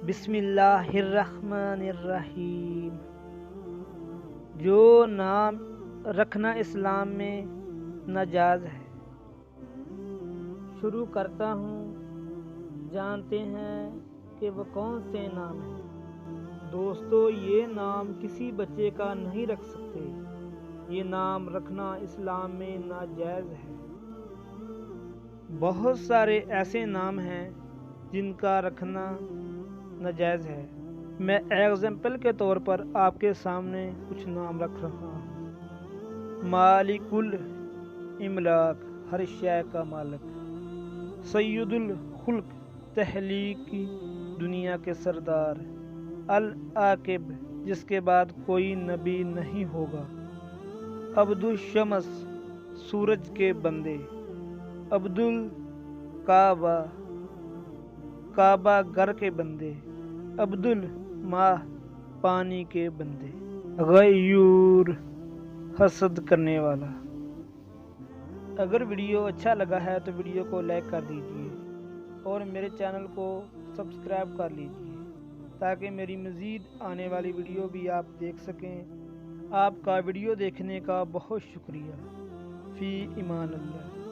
بسم اللہ الرحمن الرحیم۔ جو نام رکھنا اسلام میں ناجائز ہے۔ شروع کرتا ہوں، جانتے ہیں کہ وہ کون سے نام ہیں۔ دوستو، یہ نام کسی بچے کا نہیں رکھ سکتے۔ یہ نام رکھنا اسلام میں ناجائز ہے۔ بہت سارے ایسے نام ہیں جن کا رکھنا ناجائز ہے۔ میں ایگزامپل کے طور پر آپ کے سامنے کچھ نام رکھ رہا ہوں۔ مالک الاملاک، ہر شے کا مالک۔ سید الخلق، تخلیق کی دنیا کے سردار۔ العاقب، جس کے بعد کوئی نبی نہیں ہوگا۔ عبد الشمس، سورج کے بندے۔ عبد الکعبہ، کعبہ گھر کے بندے۔ عبد الماء، پانی کے بندے۔ غیور، حسد کرنے والا۔ اگر ویڈیو اچھا لگا ہے تو ویڈیو کو لائک کر دیجئے اور میرے چینل کو سبسکرائب کر لیجئے تاکہ میری مزید آنے والی ویڈیو بھی آپ دیکھ سکیں۔ آپ کا ویڈیو دیکھنے کا بہت شکریہ۔ فی امان اللہ۔